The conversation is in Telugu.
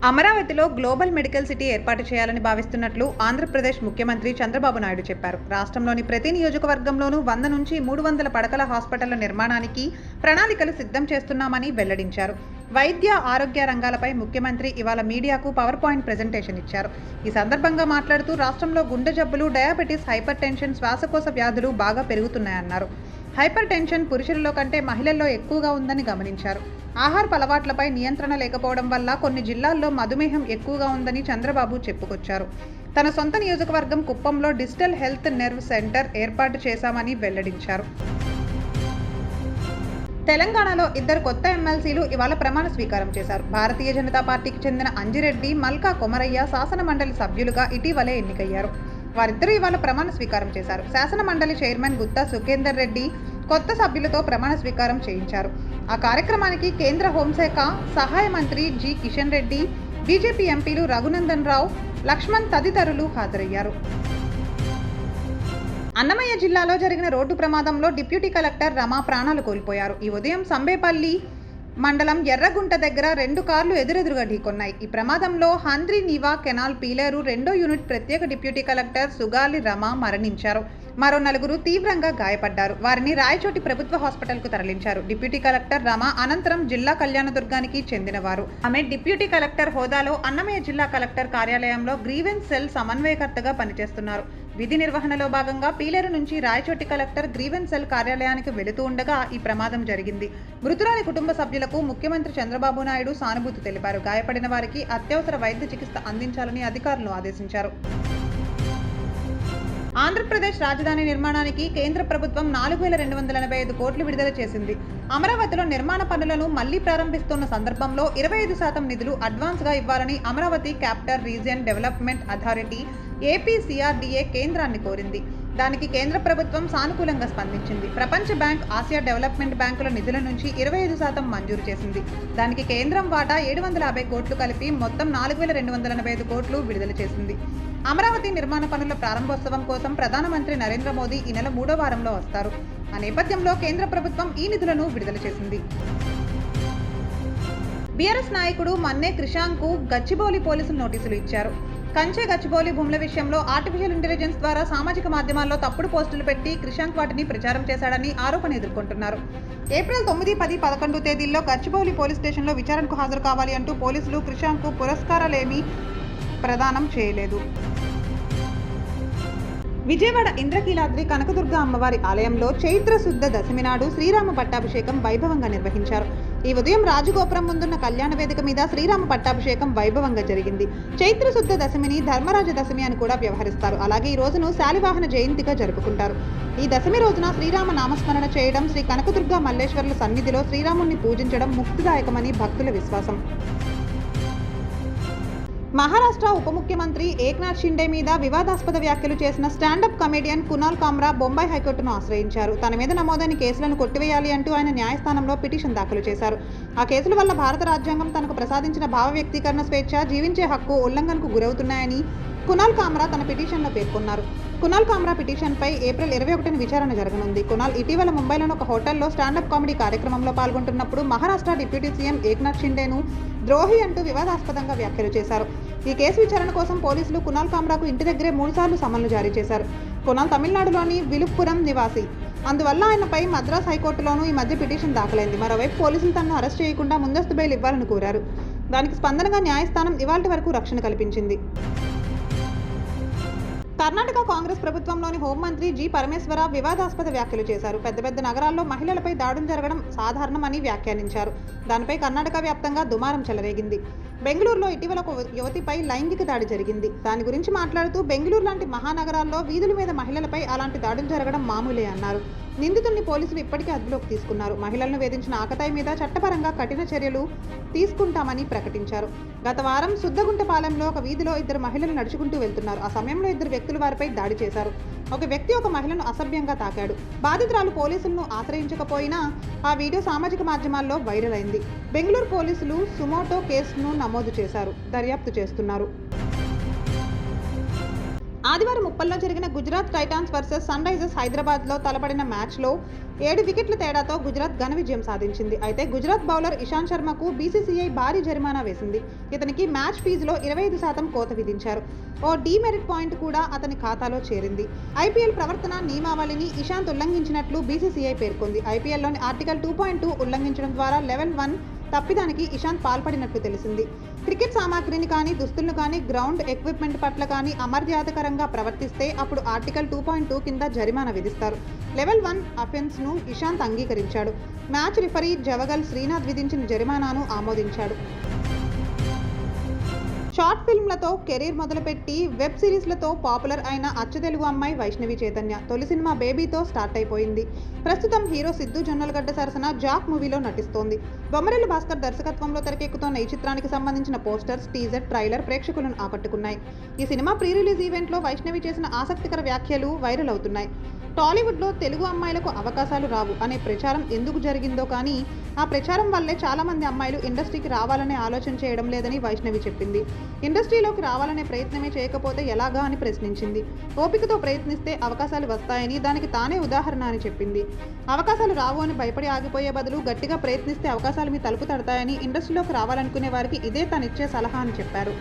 అమరావతిలో గ్లోబల్ మెడికల్ సిటీ ఏర్పాటు చేయాలని భావిస్తున్నట్లు ఆంధ్రప్రదేశ్ ముఖ్యమంత్రి చంద్రబాబు నాయుడు చెప్పారు. రాష్ట్రంలోని ప్రతి నియోజకవర్గంలోనూ 100 నుంచి 300 పడకల హాస్పిటళ్ల నిర్మాణానికి ప్రణాళికలు సిద్ధం చేస్తున్నామని వెల్లడించారు. వైద్య, ఆరోగ్య రంగాలపై ముఖ్యమంత్రి ఇవాళ మీడియాకు పవర్ పాయింట్ ప్రెజెంటేషన్ ఇచ్చారు. ఈ సందర్భంగా మాట్లాడుతూ రాష్ట్రంలో గుండె జబ్బులు, డయాబెటీస్, హైపర్ టెన్షన్, శ్వాసకోశ వ్యాధులు బాగా పెరుగుతున్నాయన్నారు. హైపర్ టెన్షన్ పురుషులలో కంటే మహిళల్లో ఎక్కువగా ఉందని గమనించారు. ఆహారపు అలవాట్లపై నియంత్రణ లేకపోవడం వల్ల కొన్ని జిల్లాల్లో మధుమేహం ఎక్కువగా ఉందని చంద్రబాబు చెప్పుకొచ్చారు. తన సొంత నియోజకవర్గం కుప్పంలో డిజిటల్ హెల్త్ నెర్వ్ సెంటర్ ఏర్పాటు చేశామని వెల్లడించారు. తెలంగాణలో 2 కొత్త ఎమ్మెల్సీలు ఇవాళ ప్రమాణ స్వీకారం చేశారు. భారతీయ జనతా పార్టీకి చెందిన అంజిరెడ్డి, మల్కా కొమరయ్య శాసన మండలి సభ్యులుగా ఇటీవలే ఎన్నికయ్యారు. వారిద్దరూ ఇవాళ ప్రమాణ స్వీకారం చేశారు. శాసన మండలి చైర్మన్ గుత్తా సుఖేందర్ రెడ్డి కొత్త సభ్యులతో ప్రమాణ స్వీకారం చేయించారు. ఆ కార్యక్రమానికి కేంద్ర హోంశాఖ సహాయ మంత్రి జి కిషన్ రెడ్డి, బీజేపీ ఎంపీలు రఘునందన్ రావు, లక్ష్మణ్ తదితరులు హాజరయ్యారు. అన్నమయ్య జిల్లాలో జరిగిన రోడ్డు ప్రమాదంలో డిప్యూటీ కలెక్టర్ రమా ప్రాణాలు కోల్పోయారు. ఈ ఉదయం సంబేపల్లి మండలం ఎర్రగుంట దగ్గర 2 కార్లు ఎదురెదురుగా ఢీకొన్నాయి. ఈ ప్రమాదంలో హంద్రి నివా కెనాల్ పీలేరు 2వ యూనిట్ ప్రత్యేక డిప్యూటీ కలెక్టర్ సుగాలి రమా మరణించారు. మరో 4 తీవ్రంగా గాయపడ్డారు. వారిని రాయచోటి ప్రభుత్వ హాస్పిటల్కు తరలించారు. డిప్యూటీ కలెక్టర్ రమా అనంతరం జిల్లా కళ్యాణదుర్గానికి చెందినవారు. ఆమె డిప్యూటీ కలెక్టర్ హోదాలో అన్నమయ్య జిల్లా కలెక్టర్ కార్యాలయంలో గ్రీవెన్స్ సెల్ సమన్వయకర్తగా పనిచేస్తున్నారు. విధి నిర్వహణలో భాగంగా పీలేరు నుంచి రాయచోటి కలెక్టర్ గ్రీవెన్స్ సెల్ కార్యాలయానికి వెళుతూ ఉండగా ఈ ప్రమాదం జరిగింది. మృతురాలి కుటుంబ సభ్యులకు ముఖ్యమంత్రి చంద్రబాబు నాయుడు సానుభూతి తెలిపారు. గాయపడిన వారికి అత్యవసర వైద్య చికిత్స అందించాలని అధికారులను ఆదేశించారు. ఆంధ్రప్రదేశ్ రాజధాని నిర్మాణానికి కేంద్ర ప్రభుత్వం 4,285 కోట్లు విడుదల చేసింది. అమరావతిలో నిర్మాణ పనులను మళ్లీ ప్రారంభిస్తున్న సందర్భంలో 25% నిధులు అడ్వాన్స్గా ఇవ్వాలని Amaravati capital region development authority APCRDA కేంద్రాన్ని కోరింది. దానికి కేంద్ర ప్రభుత్వం సానుకూలంగా స్పందించింది. ప్రపంచ బ్యాంక్, ఆసియా డెవలప్మెంట్ బ్యాంకుల నిధుల నుంచి 25% మంజూరు చేసింది. దానికి కేంద్రం వాటా 750 కోట్లు కలిపి మొత్తం 4,285 కోట్లు విడుదల చేసింది. అమరావతి నిర్మాణ పనుల ప్రారంభోత్సవం కోసం ప్రధానమంత్రి నరేంద్ర మోదీ ఈ నెల 3వ వారంలో వస్తారు. ఆ నేపథ్యంలో కేంద్ర ప్రభుత్వం ఈ నిధులను విడుదల చేసింది. బీఆర్ఎస్ నాయకుడు మన్నే క్రిషాంక్కు గచ్చిబౌలి పోలీసులు నోటీసులు ఇచ్చారు. కంచె గచ్చిబౌలి భూముల విషయంలో ఆర్టిఫిషియల్ ఇంటెలిజెన్స్ ద్వారా సామాజిక మాధ్యమాల్లో తప్పుడు పోస్టులు పెట్టి క్రిషాంక్ వాటిని ప్రచారం చేశాడని ఆరోపణ ఎదుర్కొంటున్నారు. ఏప్రిల్ 9, 10, 11 తేదీల్లో గచ్చిబౌలి పోలీస్ స్టేషన్లో విచారణకు హాజరు కావాలి అంటూ పోలీసులు క్రిషాంక్కు పురస్కారాలేమీ ప్రదానం చేయలేదు. విజయవాడ ఇంద్రకీలాద్రి కనకదుర్గ అమ్మవారి ఆలయంలో చైత్ర శుద్ధ దశమి నాడు శ్రీరామ పట్టాభిషేకం వైభవంగా నిర్వహించారు. ఈ ఉదయం రాజగోపురం ముందున్న కళ్యాణ వేదిక మీద శ్రీరామ పట్టాభిషేకం వైభవంగా జరిగింది. చైత్ర శుద్ధ దశమిని ధర్మరాజ దశమి అని కూడా వ్యవహరిస్తారు. అలాగే ఈ రోజును శాలివాహన జయంతిగా జరుపుకుంటారు. ఈ దశమి రోజున శ్రీరామ నామస్మరణ చేయడం, శ్రీ కనకదుర్గ మల్లేశ్వర్ల సన్నిధిలో శ్రీరాముణ్ణి పూజించడం ముక్తిదాయకమని భక్తుల విశ్వాసం. మహారాష్ట్ర ఉప ముఖ్యమంత్రి ఏక్నాథ్ షిండే మీద వివాదాస్పద వ్యాఖ్యలు చేసిన స్టాండప్ కమెడియన్ కునాల్ కామ్రా బొంబాయి హైకోర్టును ఆశ్రయించారు. తన మీద నమోదైన కేసులను కొట్టివేయాలి అంటూ ఆయన న్యాయస్థానంలో పిటిషన్ దాఖలు చేశారు. ఆ కేసుల వల్ల భారత రాజ్యాంగం తనకు ప్రసాదించిన భావ వ్యక్తీకరణ స్వేచ్ఛ, జీవించే హక్కు ఉల్లంఘనకు గురవుతున్నాయని కునాల్ కామ్రా తన పిటిషన్లో పేర్కొన్నారు. కునాల్ కామ్రా పిటిషన్పై ఏప్రిల్ 21న విచారణ జరగనుంది. కునాల్ ఇటీవల ముంబైలోని ఒక హోటల్లో స్టాండప్ కామెడీ కార్యక్రమంలో పాల్గొంటున్నప్పుడు మహారాష్ట్ర డిప్యూటీ సీఎం ఏక్నాథ్ షిండేను ద్రోహి అంటూ వివాదాస్పదంగా వ్యాఖ్యలు చేశారు. ఈ కేసు విచారణ కోసం పోలీసులు కునాల్ కామ్రాకు ఇంటి దగ్గరే 3 సార్లు సమన్లు జారీ చేశారు. కునాల్ తమిళనాడులోని విలుప్పురం నివాసి. అందువల్ల ఆయనపై మద్రాస్ హైకోర్టులోనూ ఈ మధ్య పిటిషన్ దాఖలైంది. మరోవైపు పోలీసులు తనను అరెస్ట్ చేయకుండా ముందస్తు బెయిల్ ఇవ్వాలని కోరారు. దానికి స్పందనగా న్యాయస్థానం ఇవాల్టి వరకు రక్షణ కల్పించింది. కర్ణాటక కాంగ్రెస్ ప్రభుత్వంలోని హోంమంత్రి జి పరమేశ్వర వివాదాస్పద వ్యాఖ్యలు చేశారు. పెద్ద పెద్ద నగరాల్లో మహిళలపై దాడులు జరగడం సాధారణమని వ్యాఖ్యానించారు. దానిపై కర్ణాటక వ్యాప్తంగా దుమారం చెలరేగింది. బెంగళూరులో ఇటీవల ఒక యువతిపై లైంగిక దాడి జరిగింది. దాని గురించి మాట్లాడుతూ బెంగళూరు లాంటి మహానగరాల్లో వీధుల మీద మహిళలపై అలాంటి దాడులు జరగడం మామూలే అన్నారు. నిందితుల్ని పోలీసులు ఇప్పటికే అదుపులోకి తీసుకున్నారు. మహిళలను వేధించిన ఆకతాయి మీద చట్టపరంగా కఠిన చర్యలు తీసుకుంటామని ప్రకటించారు. గత వారం సుద్దగుంటపాలెంలో ఒక వీధిలో 2 మహిళలు నడుచుకుంటూ వెళ్తున్నారు. ఆ సమయంలో 2 వ్యక్తులు వారిపై దాడి చేశారు. ఒక వ్యక్తి ఒక మహిళను అసభ్యంగా తాకాడు. బాధితురాలు పోలీసులను ఆశ్రయించకపోయినా ఆ వీడియో సామాజిక మాధ్యమాల్లో వైరల్ అయింది. బెంగళూరు పోలీసులు సుమోటో కేసును నమోదు చేశారు. దర్యాప్తు చేస్తున్నారు. ఆదివారం ఉప్పల్లో జరిగిన Gujarat Titans versus Sunrisers హైదరాబాద్లో తలపడిన మ్యాచ్లో 7 వికెట్ల తేడాతో గుజరాత్ ఘన విజయం సాధించింది. అయితే గుజరాత్ బౌలర్ ఇషాంత్ శర్మకు బీసీసీఐ భారీ జరిమానా వేసింది. ఇతనికి మ్యాచ్ ఫీజులో 25% కోత విధించారు. ఓ డీమెరిట్ పాయింట్ కూడా అతని ఖాతాలో చేరింది. ఐపీఎల్ ప్రవర్తన నియమావళిని ఇషాంత్ ఉల్లంఘించినట్లు బీసీసీఐ పేర్కొంది. ఐపీఎల్లోని ఆర్టికల్ 2.2 ఉల్లంఘించడం ద్వారా లెవెల్ 1 తప్పిదానికి ఇషాంత్ పాల్పడినట్లు తెలిసింది. క్రికెట్ సామాగ్రిని కానీ, దుస్తులను కానీ, గ్రౌండ్ ఎక్విప్మెంట్ పట్ల కానీ అమర్యాదకరంగా ప్రవర్తిస్తే అప్పుడు ఆర్టికల్ 2.2 కింద జరిమానా విధిస్తారు. లెవెల్ 1 అఫెన్స్ను ఇషాంత్ అంగీకరించాడు. మ్యాచ్ రిఫరీ జవగల్ శ్రీనాథ్ విధించిన జరిమానాను ఆమోదించాడు. షార్ట్ ఫిల్మ్లతో కెరీర్ మొదలుపెట్టి వెబ్ సిరీస్లతో పాపులర్ అయిన అచ్చతెలుగు అమ్మాయి వైష్ణవి చైతన్య తొలి సినిమా బేబీతో స్టార్ట్ అయిపోయింది. ప్రస్తుతం హీరో సిద్ధు జొన్నలగడ్డ సరసన జాక్ మూవీలో నటిస్తోంది. బొమ్మరిల్లు భాస్కర్ దర్శకత్వంలో తెరకెక్కుతోన్న ఈ చిత్రానికి సంబంధించిన పోస్టర్స్, టీజర్, ట్రైలర్ ప్రేక్షకులను ఆకట్టుకున్నాయి. ఈ సినిమా ప్రీ రిలీజ్ ఈవెంట్లో వైష్ణవి చేసిన ఆసక్తికర వ్యాఖ్యలు వైరల్ అవుతున్నాయి. టాలీవుడ్లో తెలుగు అమ్మాయిలకు అవకాశాలు రావు అనే ప్రచారం ఎందుకు జరిగిందో కానీ ఆ ప్రచారం వల్లే చాలా మంది అమ్మాయిలు ఇండస్ట్రీకి రావాలనే ఆలోచన చేయడం లేదని వైష్ణవి చెప్పింది. ఇండస్ట్రీలోకి రావాలనే ప్రయత్నమే చేయకపోతే ఎలాగా అని ప్రశ్నించింది. ఓపికతో ప్రయత్నిస్తే అవకాశాలు వస్తాయని, దానికి తానే ఉదాహరణ అని చెప్పింది. అవకాశాలు రావు అని భయపడి ఆగిపోయే బదులు గట్టిగా ప్రయత్నిస్తే అవకాశాలు మీ తలుపు తడతాయని, ఇండస్ట్రీలోకి రావాలనుకునే వారికి ఇదే తనిచ్చే సలహా అని చెప్పారు.